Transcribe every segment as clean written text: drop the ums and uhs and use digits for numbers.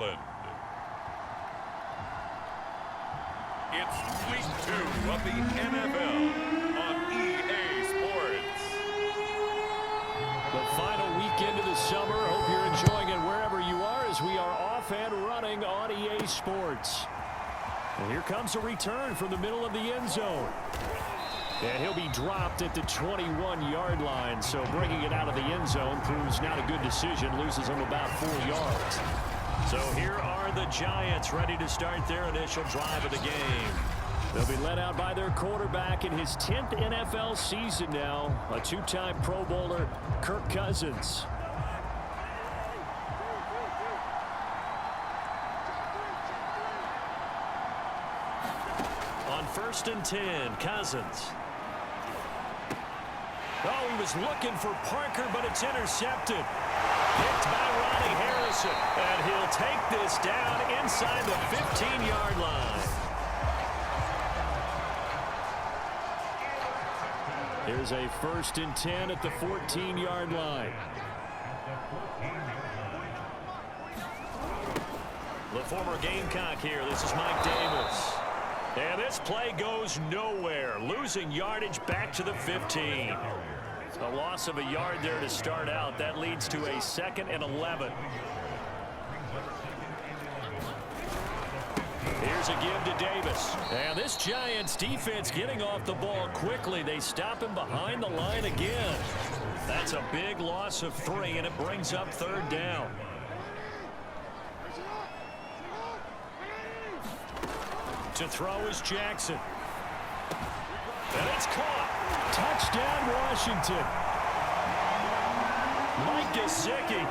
Maryland. It's week 2 of the NFL on EA Sports. The final weekend of the summer. Hope you're enjoying it wherever you are as we are off and running on EA Sports. And here comes a return from the middle of the end zone. And he'll be dropped at the 21-yard line. So bringing it out of the end zone proves not a good decision. Loses him about 4 yards. So here are the Giants ready to start their initial drive of the game. They'll be led out by their quarterback in his 10th NFL season now. A 2-time Pro Bowler, Kirk Cousins. On 1st and 10, Cousins. Oh, he was looking for Parker, but it's intercepted. Picked by Ronnie Harrison. And he'll take this down inside the 15-yard line. Here's a 1st and 10 at the 14-yard line. The former Gamecock here. This is Mike Davis. And this play goes nowhere. Losing yardage back to the 15. A loss of a yard there to start out. That leads to a 2nd and 11. Here's a give to Davis. And this Giants defense getting off the ball quickly. They stop him behind the line again. That's a big loss of 3, and it brings up 3rd down. To throw is Jackson. And it's caught. Touchdown, Washington. Mike Gesicki,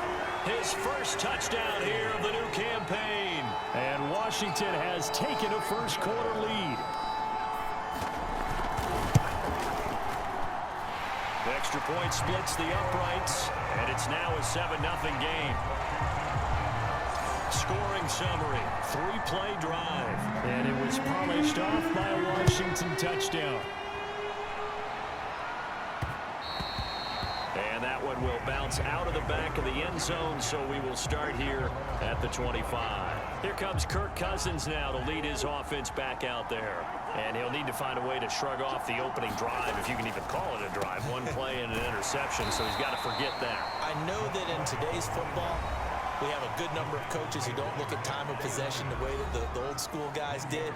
his first touchdown here of the new campaign. And Washington has taken a first-quarter lead. The extra point splits the uprights, and it's now a 7-0 game. Scoring summary, 3-play drive. And it was polished off by a Washington touchdown. And that one will bounce out of the back of the end zone, so we will start here at the 25. Here comes Kirk Cousins now to lead his offense back out there. And he'll need to find a way to shrug off the opening drive, if you can even call it a drive. 1 play and an interception, so he's got to forget that. I know that in today's football, we have a good number of coaches who don't look at time of possession the way that the old school guys did.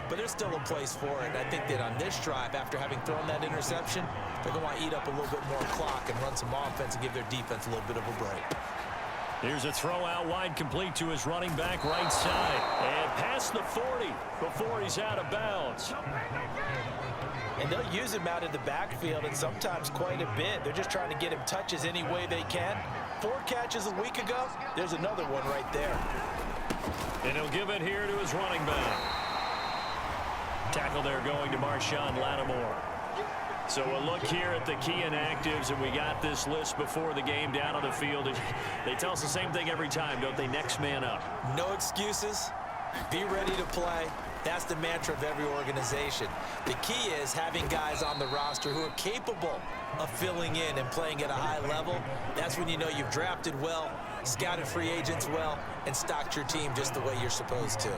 But there's still a place for it. And I think that on this drive, after having thrown that interception, they're going to want to eat up a little bit more clock and run some offense and give their defense a little bit of a break. Here's a throw out wide, complete to his running back right side. And past the 40 before he's out of bounds. And they'll use him out in the backfield, and sometimes quite a bit. They're just trying to get him touches any way they can. 4 catches a week ago. There's another one right there. And he'll give it here to his running back. Tackle there going to Marshawn Lattimore. So a look here at the key inactives, and we got this list before the game down on the field. They tell us the same thing every time, don't they? Next man up. No excuses. Be ready to play. That's the mantra of every organization. The key is having guys on the roster who are capable of filling in and playing at a high level. That's when you know you've drafted well, scouted free agents well, and stocked your team just the way you're supposed to.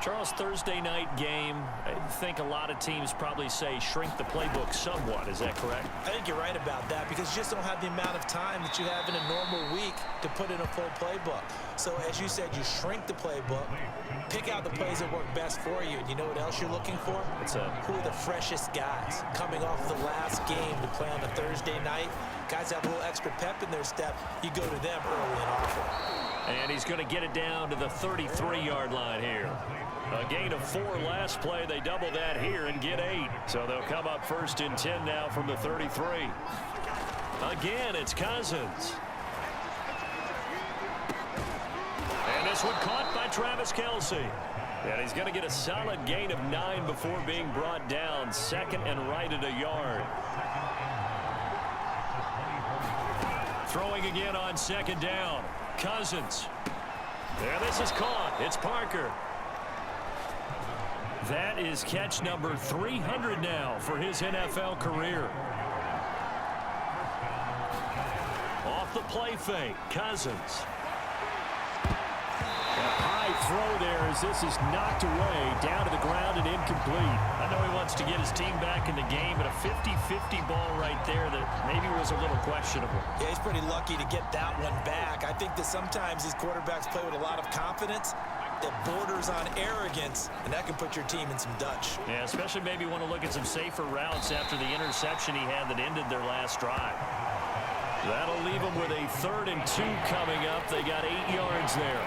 Charles, Thursday night game, I think a lot of teams probably say shrink the playbook somewhat. Is that correct? I think you're right about that because you just don't have the amount of time that you have in a normal week to put in a full playbook. So as you said, you shrink the playbook, pick out the plays that work best for you. And you know what else you're looking for? Who are the freshest guys coming off the last game to play on a Thursday night? Guys have a little extra pep in their step. You go to them early and often. And he's going to get it down to the 33-yard line here. A gain of 4 last play. They double that here and get 8. So they'll come up 1st and 10 now from the 33. Again, it's Cousins. And this one caught by Travis Kelce. And he's going to get a solid gain of 9 before being brought down. 2nd and right at a yard. Throwing again on 2nd down. Cousins. And this is caught. It's Parker. That is catch number 300 now for his NFL career. Off the play fake, Cousins. And throw there as this is knocked away, down to the ground and incomplete. I know he wants to get his team back in the game, but a 50-50 ball right there that maybe was a little questionable. Yeah, he's pretty lucky to get that one back. I think that sometimes these quarterbacks play with a lot of confidence that borders on arrogance, and that can put your team in some Dutch. Yeah, especially maybe want to look at some safer routes after the interception he had that ended their last drive. That'll leave them with a 3rd and 2 coming up. They got 8 yards there.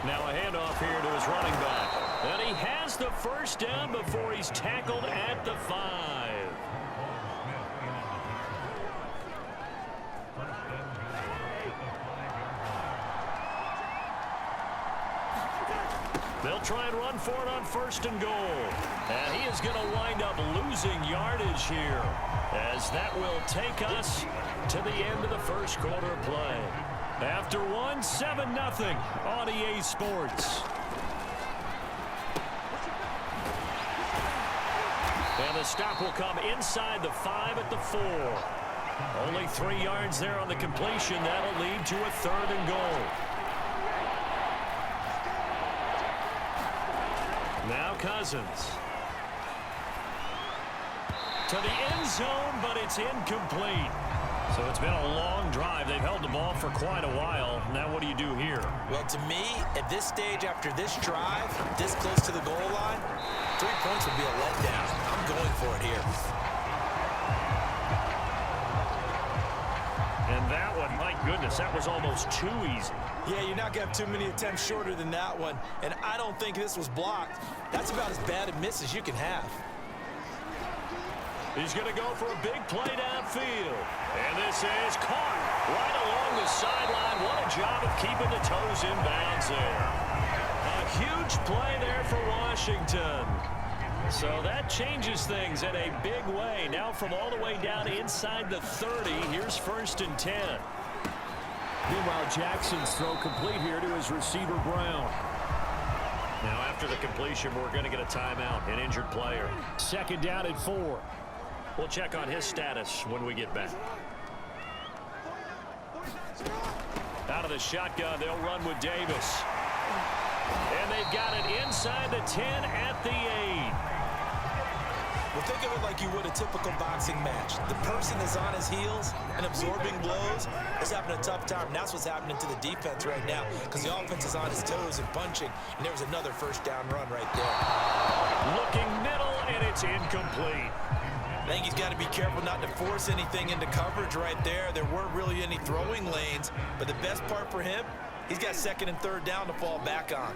Now a handoff here to his running back. And he has the first down before he's tackled at the 5. They'll try and run for it on 1st and goal. And he is going to wind up losing yardage here, as that will take us to the end of the first quarter of play. After one, 7-0 on EA Sports. And the stop will come inside the 5 at the 4. Only 3 yards there on the completion. That'll lead to a 3rd and goal. Now Cousins. To the end zone, but it's incomplete. So it's been a long drive. They've held the ball for quite a while. Now what do you do here? Well, to me, at this stage after this drive, this close to the goal line, 3 points would be a letdown. I'm going for it here. And that one, my goodness, that was almost too easy. Yeah, you're not going to have too many attempts shorter than that one, and I don't think this was blocked. That's about as bad a miss as you can have. He's going to go for a big play downfield. And this is caught right along the sideline. What a job of keeping the toes in bounds there. A huge play there for Washington. So that changes things in a big way. Now from all the way down inside the 30, here's 1st and 10. Meanwhile, Jackson's throw complete here to his receiver, Brown. Now after the completion, we're going to get a timeout, an injured player. 2nd down and 4. We'll check on his status when we get back. Out of the shotgun, they'll run with Davis. And they've got it inside the 10 at the 8. Well, think of it like you would a typical boxing match. The person is on his heels and absorbing blows is having a tough time. And that's what's happening to the defense right now, because the offense is on his toes and punching. And there was another 1st down run right there. Looking middle, and it's incomplete. I think he's got to be careful not to force anything into coverage right there. There weren't really any throwing lanes, but the best part for him, he's got 2nd and 3rd down to fall back on.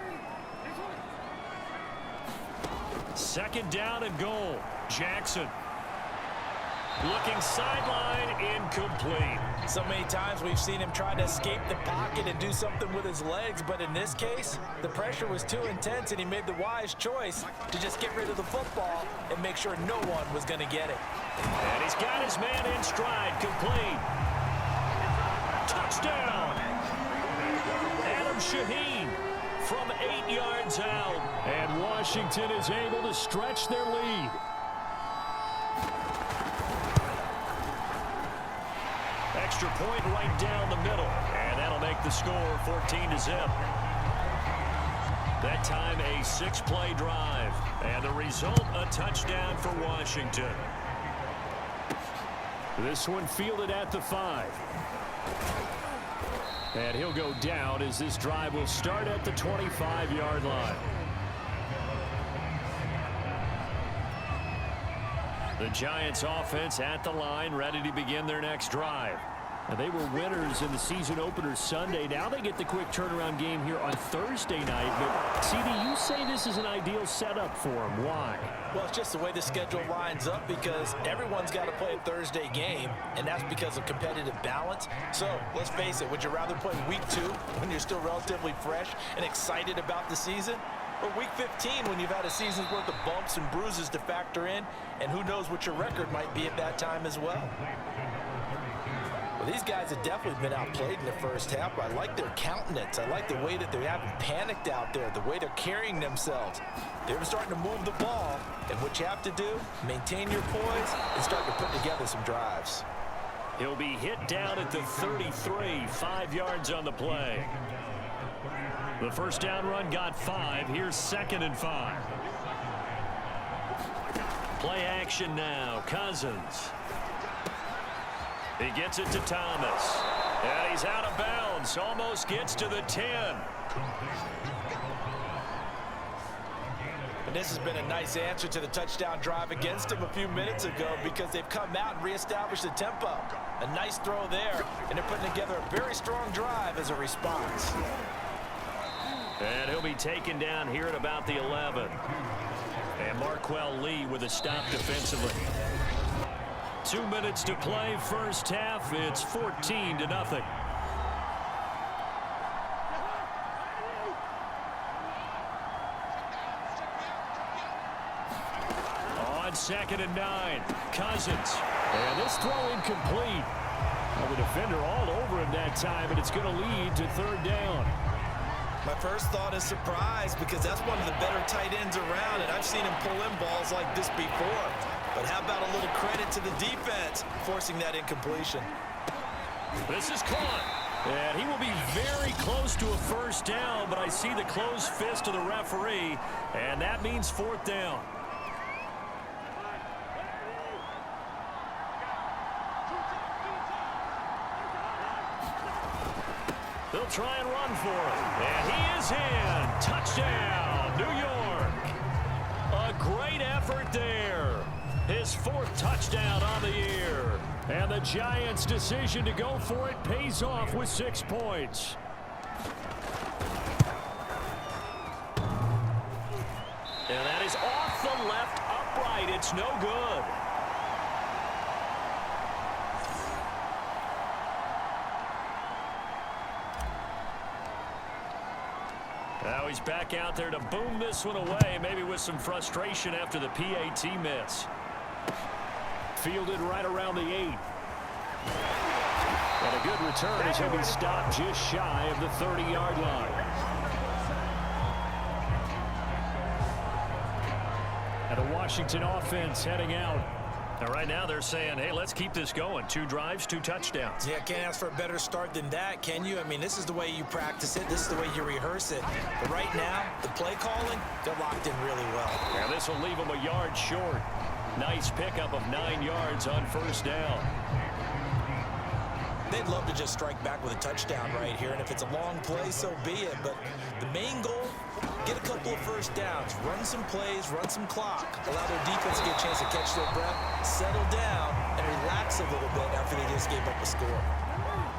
2nd down and goal. Jackson. Looking sideline, incomplete. So many times we've seen him try to escape the pocket and do something with his legs, but in this case, the pressure was too intense and he made the wise choice to just get rid of the football and make sure no one was going to get it. And he's got his man in stride, complete. Touchdown! Adam Shaheen from 8 yards out. And Washington is able to stretch their lead. Extra point right down the middle. And that'll make the score 14-0. That time a 6-play drive. And the result, a touchdown for Washington. This one fielded at the 5. And he'll go down as this drive will start at the 25-yard line. The Giants offense at the line, ready to begin their next drive. Now, they were winners in the season opener Sunday. Now they get the quick turnaround game here on Thursday night. But, CD, you say this is an ideal setup for them. Why? Well, it's just the way the schedule lines up, because everyone's got to play a Thursday game, and that's because of competitive balance. So, let's face it, would you rather play week 2 when you're still relatively fresh and excited about the season? Or week 15 when you've had a season's worth of bumps and bruises to factor in, and who knows what your record might be at that time as well. Well, these guys have definitely been outplayed in the first half, but I like their countenance. I like the way that they haven't panicked out there, the way they're carrying themselves. They're starting to move the ball, and what you have to do, maintain your poise and start to put together some drives. He'll be hit down at the 33, 5 yards on the play. The first down run got 5. Here's 2nd and 5. Play action now. Cousins. He gets it to Thomas. And he's out of bounds. Almost gets to the 10. And this has been a nice answer to the touchdown drive against him a few minutes ago because they've come out and reestablished the tempo. A nice throw there, and they're putting together a very strong drive as a response. And he'll be taken down here at about the 11. And Marquell Lee with a stop defensively. 2 minutes to play, first half. It's 14-0. On 2nd and 9, Cousins. And this throw incomplete. Well, the defender all over him that time, and it's going to lead to 3rd down. My first thought is surprise because that's one of the better tight ends around, and I've seen him pull in balls like this before. But how about a little credit to the defense forcing that incompletion? This is caught. And he will be very close to a first down, but I see the closed fist of the referee, and that means 4th down. They'll try and run for it. And he is in. Touchdown, New York. A great effort there. His 4th touchdown on the year. And the Giants' decision to go for it pays off with 6 points. And that is off the left upright. It's no good. Now he's back out there to boom this one away, maybe with some frustration after the PAT miss. Fielded right around the 8. And a good return as he'll be stopped just shy of the 30-yard line. And the Washington offense heading out. Now, right now they're saying, hey, let's keep this going. 2 drives, 2 touchdowns. Yeah, can't ask for a better start than that, can you? I mean, this is the way you practice it. This is the way you rehearse it. But right now, the play calling, they're locked in really well. Now this will leave them a yard short. Nice pickup of 9 yards on first down. They'd love to just strike back with a touchdown right here, and if it's a long play, so be it. But the main goal, get a couple of first downs, run some plays, run some clock, allow their defense to get a chance to catch their breath, settle down, and relax a little bit after they just gave up a score.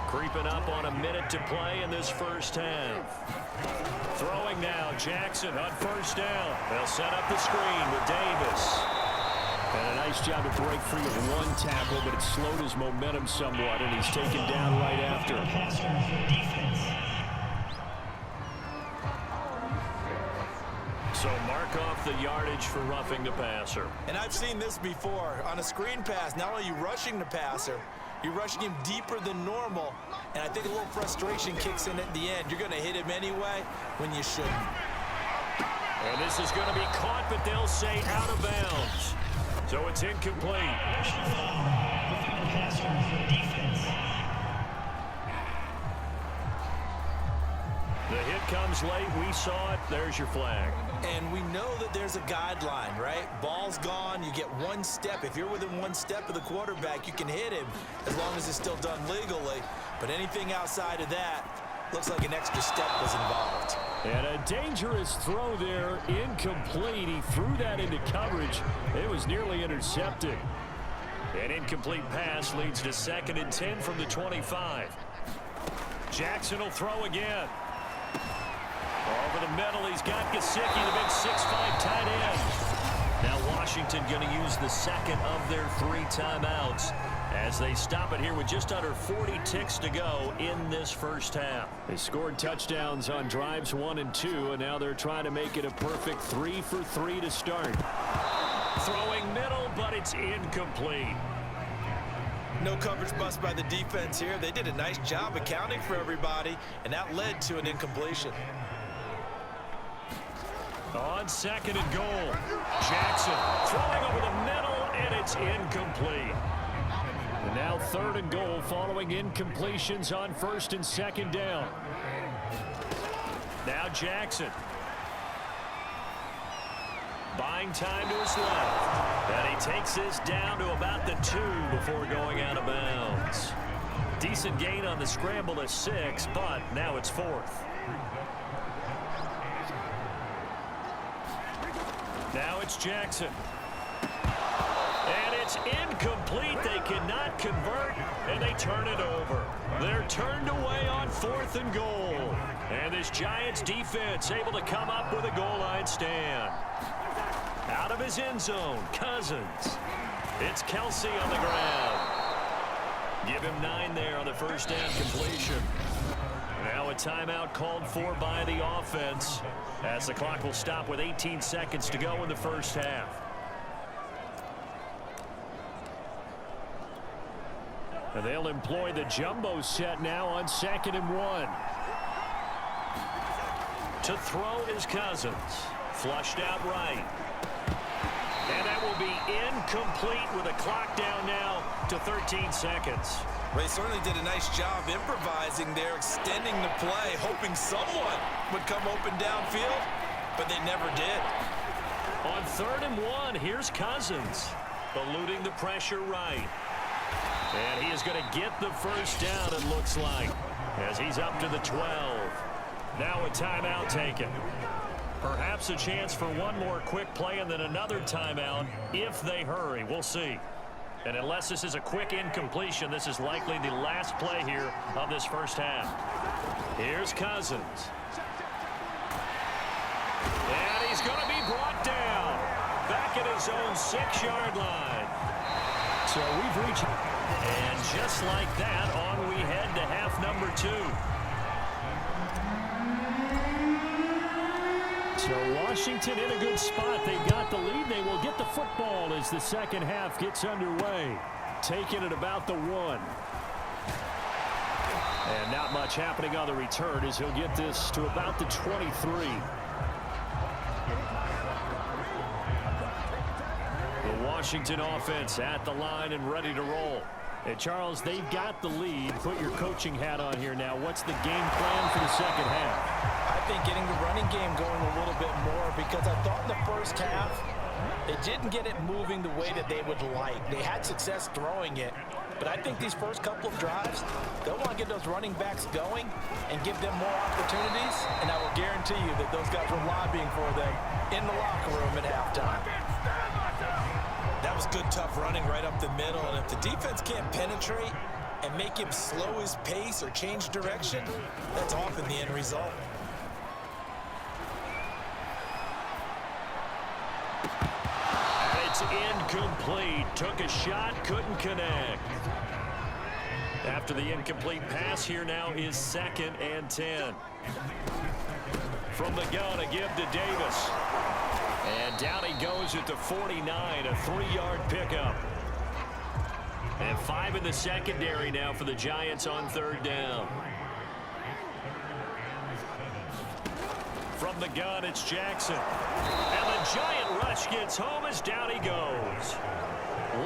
Creeping up on a minute to play in this first half. Throwing now, Jackson on first down. They'll set up the screen with Davis. And a nice job to break free with 1 tackle, but it slowed his momentum somewhat, and he's taken down right after. So mark off the yardage for roughing the passer. And I've seen this before. On a screen pass, not only are you rushing the passer, you're rushing him deeper than normal. And I think a little frustration kicks in at the end. You're going to hit him anyway when you shouldn't. And this is going to be caught, but they'll say out of bounds. So it's incomplete. The hit comes late. We saw it. There's your flag. And we know that there's a guideline, right? Ball's gone. You get 1 step. If you're within 1 step of the quarterback, you can hit him as long as it's still done legally. But anything outside of that, looks like an extra step was involved. And a dangerous throw there, incomplete. He threw that into coverage. It was nearly intercepted. An incomplete pass leads to 2nd and 10 from the 25. Jackson will throw again. Over the middle, he's got Gesicki, the big 6'5" tight end. Now Washington going to use the 2nd of their 3 timeouts as they stop it here with just under 40 ticks to go in this first half. They scored touchdowns on drives 1 and 2, and now they're trying to make it a perfect 3 for 3 to start. Throwing middle, but it's incomplete. No coverage bust by the defense here. They did a nice job accounting for everybody, and that led to an incompletion. On 2nd and goal, Jackson throwing over the middle, and it's incomplete. And now 3rd and goal following incompletions on 1st and 2nd down. Now Jackson. Buying time to his left. And he takes this down to about the 2 before going out of bounds. Decent gain on the scramble to 6, but now it's 4th. Now it's Jackson. And it's incomplete. They cannot convert, and they turn it over. They're turned away on 4th and goal. And this Giants defense able to come up with a goal line stand. Out of his end zone, Cousins. It's Kelsey on the ground. Give him 9 there on the first down completion. Now a timeout called for by the offense as the clock will stop with 18 seconds to go in the first half. And they'll employ the jumbo set now on 2nd and 1. To throw is Cousins. Flushed out right. And that will be incomplete with a clock down now to 13 seconds. They certainly did a nice job improvising there, extending the play, hoping someone would come open downfield, but they never did. On 3rd and 1, here's Cousins, eluding the pressure right. And he is going to get the first down, it looks like, as he's up to the 12. Now a timeout taken. Perhaps a chance for one more quick play and then another timeout if they hurry. We'll see. And unless this is a quick incompletion, this is likely the last play here of this first half. Here's Cousins. And he's going to be brought down. Back at his own 6-yard line. So we've reached... And just like that, on we head to half number 2. So Washington in a good spot. They've got the lead. They will get the football as the second half gets underway. Taking it about the 1. And not much happening on the return as he'll get this to about the 23. The Washington offense at the line and ready to roll. And Charles, they've got the lead. Put your coaching hat on here now. What's the game plan for the second half? I think getting the running game going a little bit more, because I thought in the first half they didn't get it moving the way that they would like. They had success throwing it, but I think these first couple of drives, they'll want to get those running backs going and give them more opportunities, and I will guarantee you that those guys were lobbying for them in the locker room at halftime. That was good, tough running right up the middle, and if the defense can't penetrate and make him slow his pace or change direction, that's often the end result. It's incomplete. Took a shot, couldn't connect. After the incomplete pass, here now is 2nd and 10. From the gun, a give to Davis. And down he goes at the 49, a 3-yard pickup. And 5 in the secondary now for the Giants on 3rd down. From the gun, it's Jackson. And the giant rush gets home as down he goes.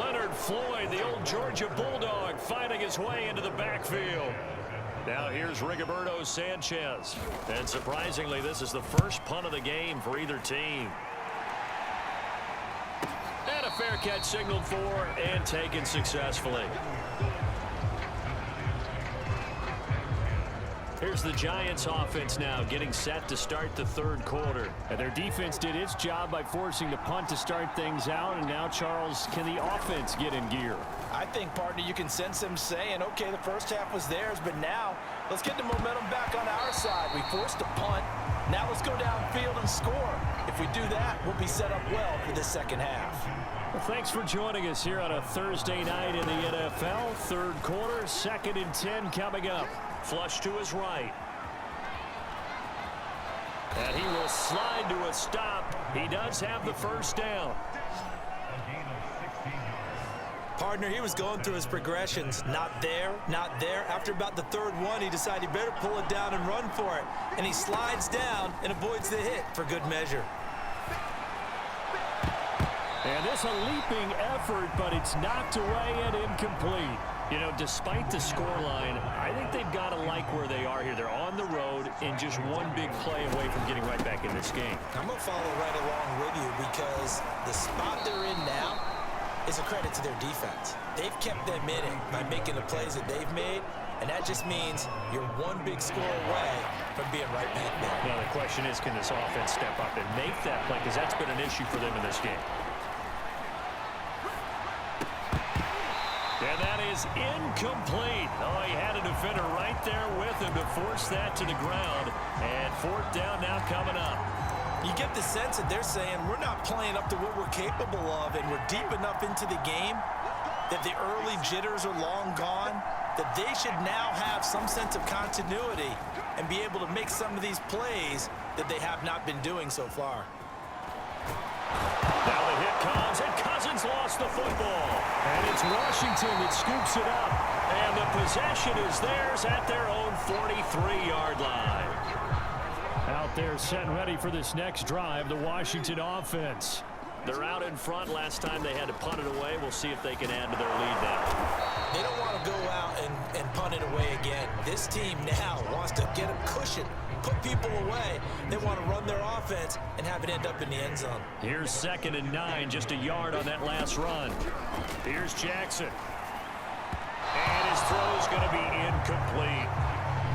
Leonard Floyd, the old Georgia Bulldog, finding his way into the backfield. Now here's Rigoberto Sanchez. And surprisingly, this is the first punt of the game for either team. And a fair catch signaled for and taken successfully. Here's the Giants offense now getting set to start the 3rd quarter. And their defense did its job by forcing the punt to start things out. And now, Charles, can the offense get in gear? I think, partner, you can sense them saying, okay, the first half was theirs, but now let's get the momentum back on our side. We forced a punt. Now let's go downfield and score. If we do that, we'll be set up well for the second half. Well, thanks for joining us here on a Thursday night in the NFL. 3rd quarter, 2nd and 10 coming up. Flush to his right. And he will slide to a stop. He does have the first down. Partner, he was going through his progressions. Not there, not there. After about the 3rd one, he decided he better pull it down and run for it. And he slides down and avoids the hit for good measure. And this a leaping effort, but it's knocked away and incomplete. You know, despite the scoreline, I think they've got to like where they are here. They're on the road and just one big play away from getting right back in this game. I'm going to follow right along with you because the spot they're in now is a credit to their defense. They've kept them in it by making the plays that they've made, and that just means you're one big score away from being right back there. Now, the question is, can this offense step up and make that play? Because that's been an issue for them in this game. And that is incomplete. Oh, he had a defender right there with him to force that to the ground. And fourth down now coming up. You get the sense that they're saying we're not playing up to what we're capable of, and we're deep enough into the game that the early jitters are long gone, that they should now have some sense of continuity and be able to make some of these plays that they have not been doing so far. Now the hit comes, and Cousins lost the football. And it's Washington that scoops it up. And the possession is theirs at their own 43-yard line. Out there set and ready for this next drive, the Washington offense. They're out in front. Last time they had to punt it away. We'll see if they can add to their lead now. They don't want to go out and punt it away again. This team now wants to get a cushion, put people away. They want to run their offense and have it end up in the end zone. Here's 2nd and 9, just a yard on that last run. Here's Jackson. And his throw is going to be incomplete.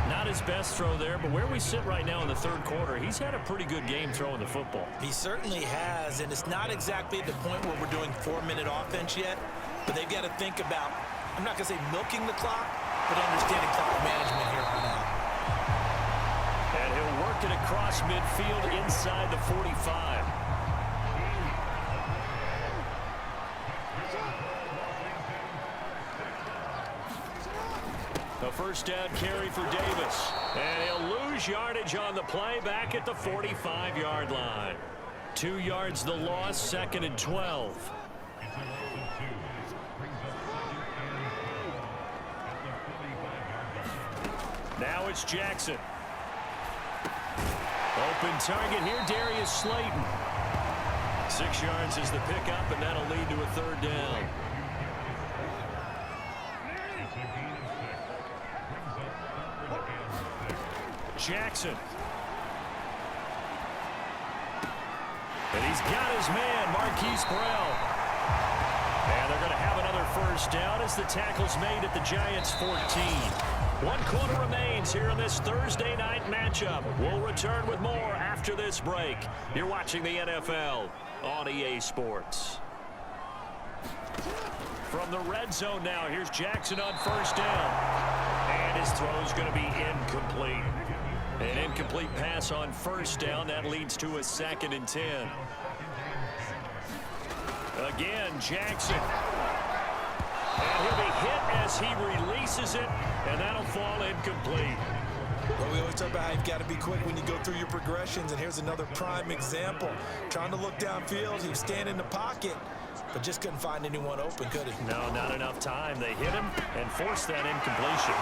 Not his best throw there, but where we sit right now in the third quarter, he's had a pretty good game throwing the football. He certainly has, and it's not exactly at the point where we're doing 4-minute offense yet, but they've got to think about, I'm not going to say milking the clock, but understanding clock management here on out. And he'll work it across midfield inside the 45. A first down carry for Davis. And he'll lose yardage on the play back at the 45-yard line. 2 yards the loss, 2nd and 12. Now it's Jackson. Open target here, Darius Slayton. 6 yards is the pickup, and that'll lead to a 3rd down. Jackson. And he's got his man, Marquise Brown. And they're going to have another first down as the tackle's made at the Giants' 14. 1 quarter remains here in this Thursday night matchup. We'll return with more after this break. You're watching the NFL on EA Sports. From the red zone now, here's Jackson on first down. And his throw's going to be incomplete. An incomplete pass on first down. That leads to a 2nd and 10. Again, Jackson. And he'll be hit as he releases it, and that'll fall incomplete. Well, we always talk about how you've got to be quick when you go through your progressions, and here's another prime example. Trying to look downfield, he was standing in the pocket, but just couldn't find anyone open, could he? No, not enough time. They hit him and forced that incompletion.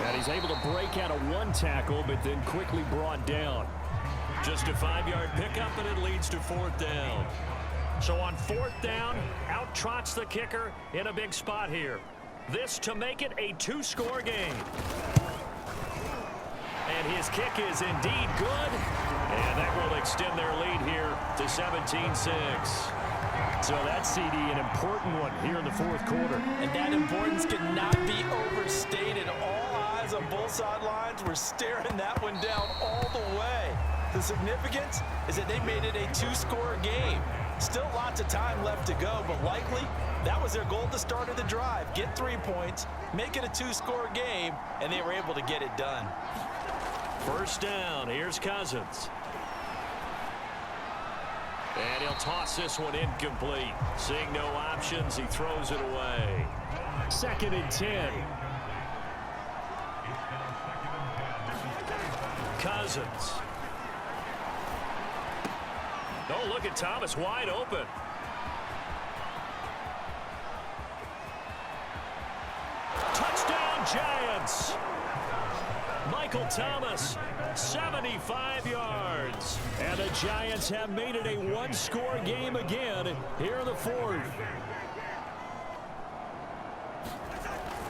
And he's able to break out of 1 tackle, but then quickly brought down. Just a 5-yard pickup, and it leads to 4th down. So on 4th down, out trots the kicker in a big spot here. This to make it a 2-score game. And his kick is indeed good. And that will extend their lead here to 17-6. So that CD, an important one here in the 4th quarter. And that importance cannot be overstated. All eyes on both sidelines were staring that one down all the way. The significance is that they made it a 2-score game. Still lots of time left to go, but likely that was their goal at the start of the drive. Get 3 points, make it a 2-score game, and they were able to get it done. First down, here's Cousins. And he'll toss this one incomplete. Seeing no options, he throws it away. 2nd and 10. Cousins. Oh, look at Thomas, wide open. Touchdown, Giants. Michael Thomas, 75 yards. And the Giants have made it a one-score game again here in the fourth.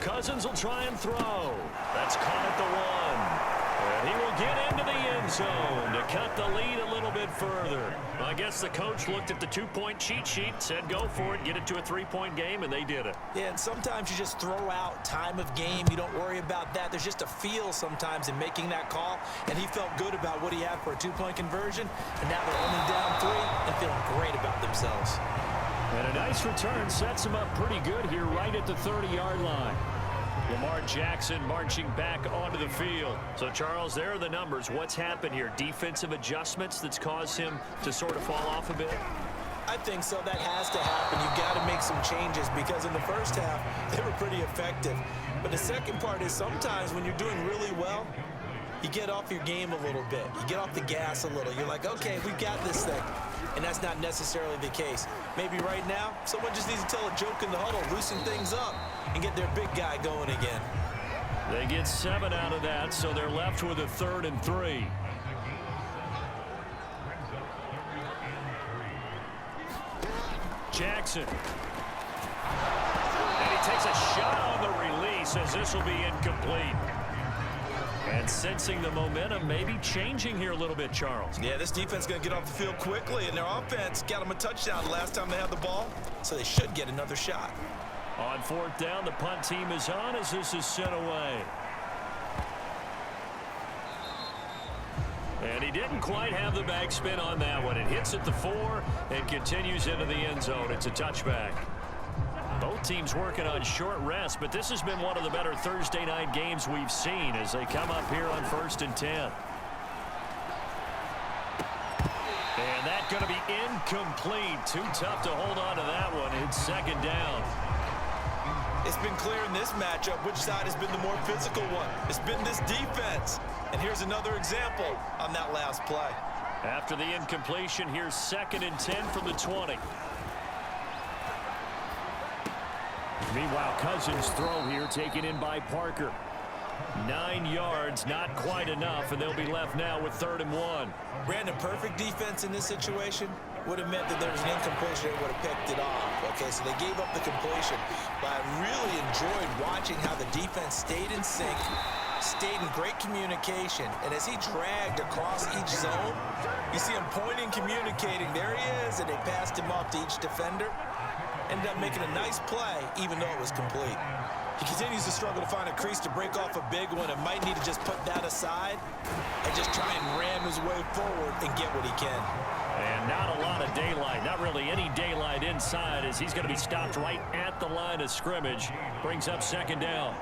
Cousins will try and throw. That's caught at the 1. And he will get into the end zone to cut the lead a little bit further. I guess the coach looked at the two-point cheat sheet, said go for it, get it to a three-point game, and they did it. Yeah, and sometimes you just throw out time of game. You don't worry about that. There's just a feel sometimes in making that call, and he felt good about what he had for a two-point conversion, and now they're only down 3 and feeling great about themselves. And a nice return sets him up pretty good here right at the 30-yard line. Lamar Jackson marching back onto the field. So, Charles, there are the numbers. What's happened here? Defensive adjustments that's caused him to sort of fall off a bit? I think so. That has to happen. You've got to make some changes because in the first half, they were pretty effective. But the second part is sometimes when you're doing really well, you get off your game a little bit. You get off the gas a little. You're like, okay, we got this thing. And that's not necessarily the case. Maybe right now, someone just needs to tell a joke in the huddle, loosen things up, and get their big guy going again. They get 7 out of that, so they're left with a 3rd and 3. Jackson. And he takes a shot on the release as this will be incomplete. And sensing the momentum, maybe changing here a little bit, Charles. Yeah, this defense is going to get off the field quickly, and their offense got them a touchdown the last time they had the ball, so they should get another shot. On 4th down, the punt team is on as this is sent away. And he didn't quite have the bag spin on that one. It hits at the 4 and continues into the end zone. It's a touchback. Both teams working on short rest, but this has been one of the better Thursday night games we've seen as they come up here on 1st and 10. And that's going to be incomplete. Too tough to hold on to that one. It's 2nd down. It's been clear in this matchup which side has been the more physical one. It's been this defense. And here's another example on that last play. After the incompletion, here's 2nd and 10 from the 20. Meanwhile, Cousins' throw here taken in by Parker. 9 yards, not quite enough, and they'll be left now with 3rd and 1. Brandon, perfect defense in this situation would have meant that there was an incompletion and would have picked it off. Okay, so they gave up the completion. But I really enjoyed watching how the defense stayed in sync, stayed in great communication. And as he dragged across each zone, you see him pointing, communicating. There he is, and they passed him off to each defender. Ended up making a nice play, even though it was complete. He continues to struggle to find a crease to break off a big one and might need to just put that aside and just try and ram his way forward and get what he can. And not a lot of daylight, not really any daylight inside as he's going to be stopped right at the line of scrimmage. Brings up 2nd down.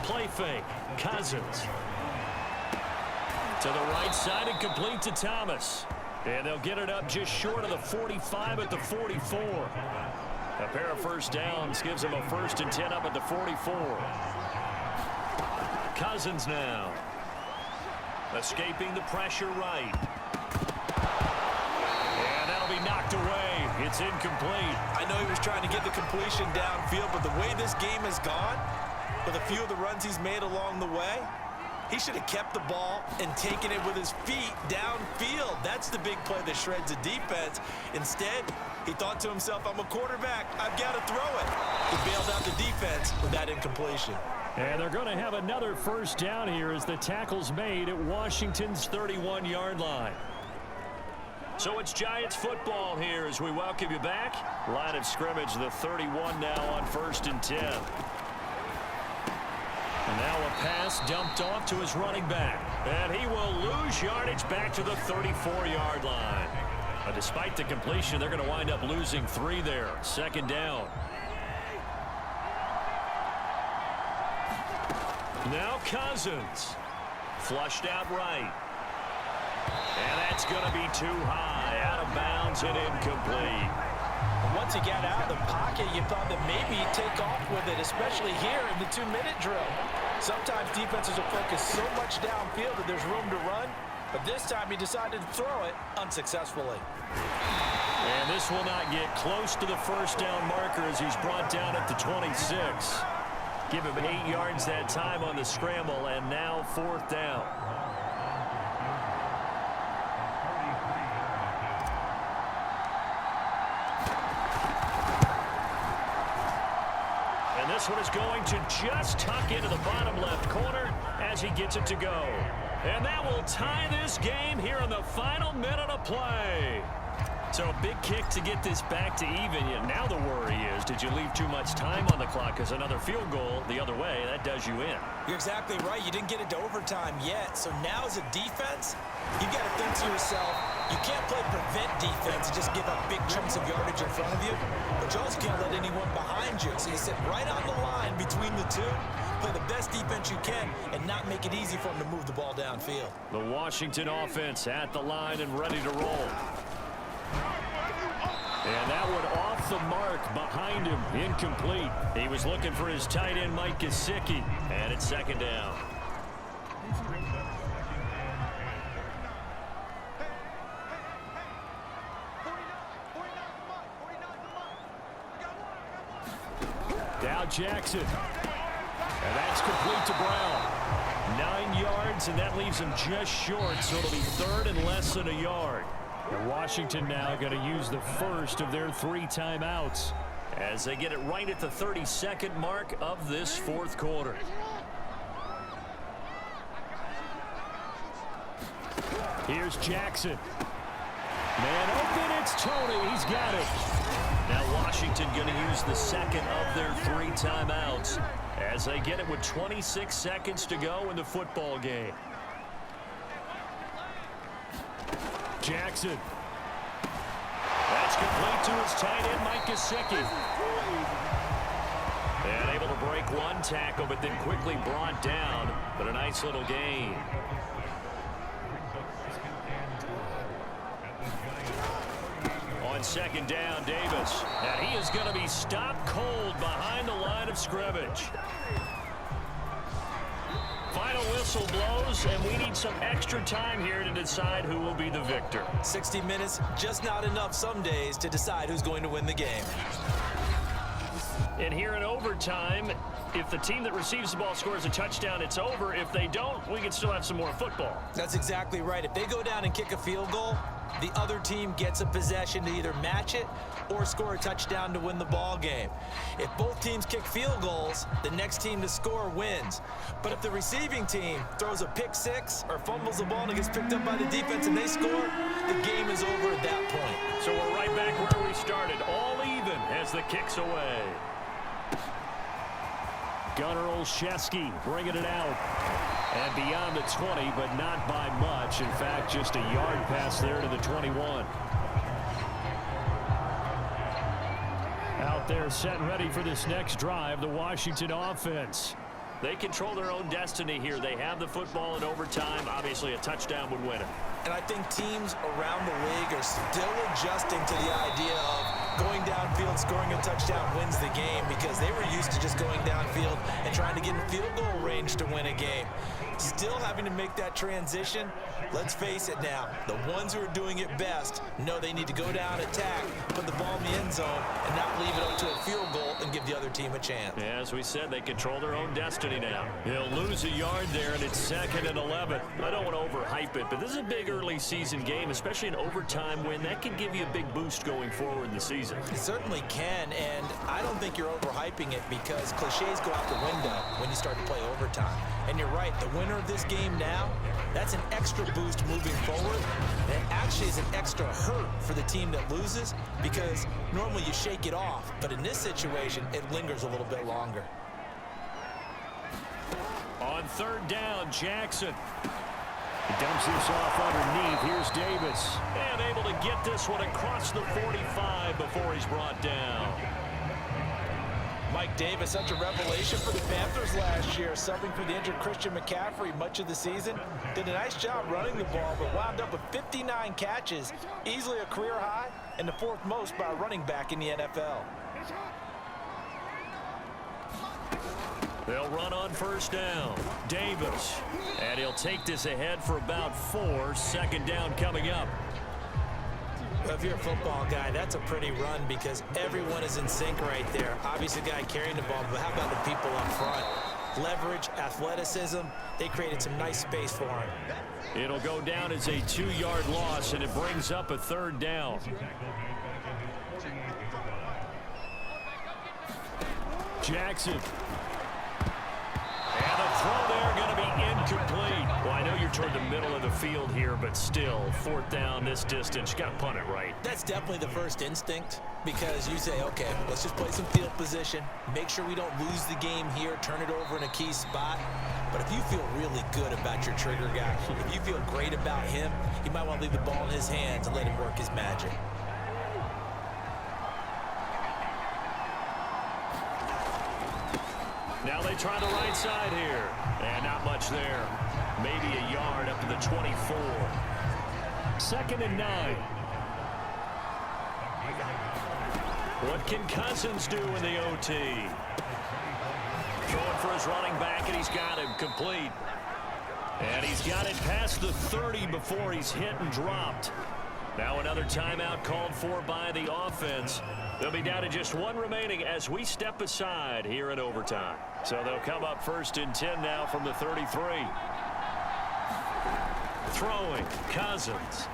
Play fake, Cousins. To the right side and complete to Thomas. And they'll get it up just short of the 45 at the 44. A pair of 1st downs gives them a 1st and 10 up at the 44. Cousins now. Escaping the pressure right. And that'll be knocked away. It's incomplete. I know he was trying to get the completion downfield, but the way this game has gone, with a few of the runs he's made along the way, he should have kept the ball and taken it with his feet downfield. That's the big play that shreds the defense. Instead, he thought to himself, I'm a quarterback. I've got to throw it. He bailed out the defense with that incompletion. And they're going to have another 1st down here as the tackle's made at Washington's 31-yard line. So it's Giants football here as we welcome you back. Line of scrimmage, the 31 now on 1st and 10. And now a pass dumped off to his running back. And he will lose yardage back to the 34-yard line. Despite the completion, they're going to wind up losing 3 there. 2nd down. Now Cousins. Flushed out right. And that's going to be too high. Out of bounds and incomplete. Once he got out of the pocket, you thought that maybe he'd take off with it, especially here in the 2-minute drill. Sometimes defenses will focus so much downfield that there's room to run, but this time he decided to throw it unsuccessfully. And this will not get close to the 1st down marker as he's brought down at the 26. Give him 8 yards that time on the scramble, and now 4th down. And this one is going to just tuck into the bottom left corner as he gets it to go. And that will tie this game here in the final minute of play. So a big kick to get this back to even. Now the worry is, did you leave too much time on the clock? Because another field goal the other way, that does you in. You're exactly right. You didn't get it to overtime yet. So now as a defense, you've got to think to yourself, you can't play prevent defense and just give up big chunks of yardage in front of you. But you also can't let anyone behind you. So you sit right on the line between the two, play the best defense you can, and not make it easy for them to move the ball downfield. The Washington offense at the line and ready to roll. And that one off the mark behind him, incomplete. He was looking for his tight end, Mike Gesicki, and it's 2nd down. Dow Jackson. And that's complete to Brown. 9 yards, and that leaves him just short, so it'll be 3rd and less than a yard. And Washington now going to use the first of their 3 timeouts as they get it right at the 32nd mark of this 4th quarter. Here's Jackson. Man open, it's Tony. He's got it. Now Washington going to use the 2nd of their 3 timeouts as they get it with 26 seconds to go in the football game. Jackson. That's complete to his tight end, Mike Gesicki. And able to break one tackle, but then quickly brought down. But a nice little gain. On 2nd down, Davis. And he is going to be stopped cold behind the line of scrimmage. Final whistle blows, and we need some extra time here to decide who will be the victor. 60 minutes, just not enough some days to decide who's going to win the game. And here in overtime, if the team that receives the ball scores a touchdown, it's over. If they don't, we can still have some more football. That's exactly right. If they go down and kick a field goal, the other team gets a possession to either match it or score a touchdown to win the ball game. If both teams kick field goals, the next team to score wins. But if the receiving team throws a pick six or fumbles the ball and it gets picked up by the defense and they score, the game is over at that point. So we're right back where we started, all even as the kick's away. Gunnar Olszewski bringing it out. And beyond the 20, but not by much. In fact, just a yard pass there to the 21. Out there set and ready for this next drive, the Washington offense. They control their own destiny here. They have the football in overtime. Obviously, a touchdown would win it. And I think teams around the league are still adjusting to the idea of going downfield, scoring a touchdown wins the game, because they were used to just going downfield and trying to get in field goal range to win a game. Still having to make that transition. Let's face it now, the ones who are doing it best know they need to go down, attack, put the ball in the end zone, and not leave it up to a field goal and give the other team a chance. As we said, they control their own destiny now. He'll lose a yard there, and it's 2nd and 11. I don't want to overhype it, but this is a big early season game, especially an overtime win. That can give you a big boost going forward in the season. It certainly can, and I don't think you're overhyping it, because cliches go out the window when you start to play overtime. And you're right, the winner of this game now, that's an extra boost moving forward. And it actually is an extra hurt for the team that loses, because normally you shake it off, but in this situation, it lingers a little bit longer. On 3rd down, Jackson. He dumps this off underneath. Here's Davis. And able to get this one across the 45 before he's brought down. Mike Davis, such a revelation for the Panthers last year, subbing for the injured Christian McCaffrey much of the season. Did a nice job running the ball, but wound up with 59 catches, easily a career high, and the 4th most by a running back in the NFL. They'll run on 1st down. Davis. And he'll take this ahead for about 4. 2nd down coming up. Well, if you're a football guy, that's a pretty run because everyone is in sync right there. Obviously, the guy carrying the ball, but how about the people up front? Leverage, athleticism, they created some nice space for him. It'll go down as a 2-yard loss, and it brings up a 3rd down. Jackson. And the throw there going to be incomplete. Well, I know you're toward the middle of the field here, but still, 4th down this distance. You got to punt it right. That's definitely the first instinct because you say, okay, let's just play some field position, make sure we don't lose the game here, turn it over in a key spot. But if you feel really good about your trigger guy, if you feel great about him, you might want to leave the ball in his hands and let him work his magic. Now they try the right side here. And not much there. Maybe a yard up to the 24. 2nd and 9. What can Cousins do in the OT? Throwing for his running back, and he's got him complete. And he's got it past the 30 before he's hit and dropped. Now another timeout called for by the offense. They'll be down to just 1 remaining as we step aside here in overtime. So they'll come up 1st and 10 now from the 33. Throwing, Cousins.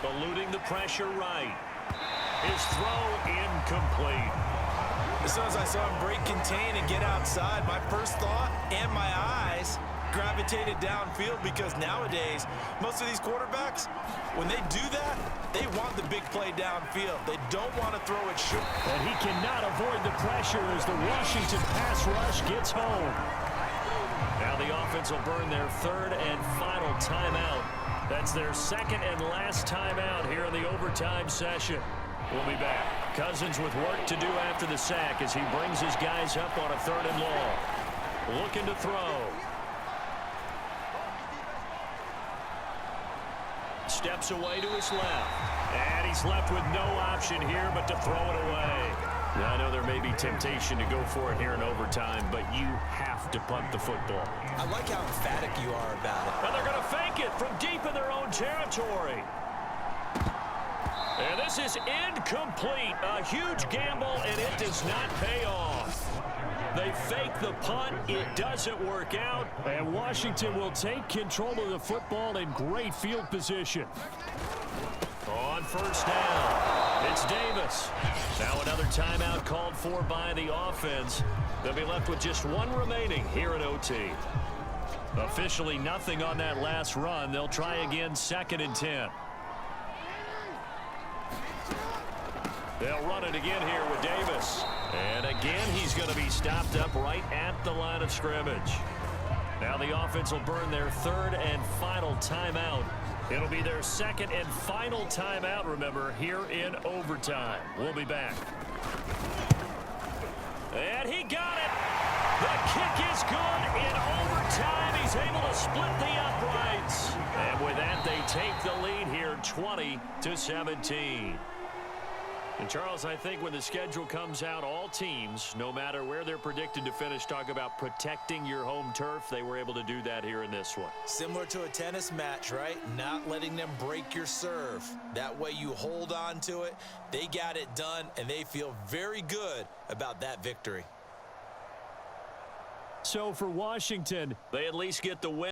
Eluding the pressure right. His throw incomplete. As soon as I saw him break contain and get outside, my first thought and my eyes gravitated downfield because nowadays, most of these quarterbacks, when they do that, they want the big play downfield. They don't want to throw it short. And he cannot avoid the pressure as the Washington pass rush gets home. Now the offense will burn their 3rd and final timeout. That's their 2nd and last timeout here in the overtime session. We'll be back. Cousins with work to do after the sack as he brings his guys up on a 3rd and long. Looking to throw. Steps away to his left. And he's left with no option here but to throw it away. Now, I know there may be temptation to go for it here in overtime, but you have to punt the football. I like how emphatic you are about it. And they're going to fake it from deep in their own territory. And this is incomplete. A huge gamble, and it does not pay off. They fake the punt. It doesn't work out. And Washington will take control of the football in great field position. On 1st down, it's Davis. Now another timeout called for by the offense. They'll be left with just 1 remaining here at OT. Officially nothing on that last run. They'll try again 2nd and 10. They'll run it again here with Davis. And again, he's going to be stopped up right at the line of scrimmage. Now the offense will burn their 3rd and final timeout. It'll be their 2nd and final timeout, remember, here in overtime. We'll be back. And he got it. The kick is good in overtime. He's able to split the uprights. And with that, they take the lead here 20-17. And, Charles, I think when the schedule comes out, all teams, no matter where they're predicted to finish, talk about protecting your home turf. They were able to do that here in this one. Similar to a tennis match, right? Not letting them break your serve. That way you hold on to it. They got it done, and they feel very good about that victory. So for Washington, they at least get the win.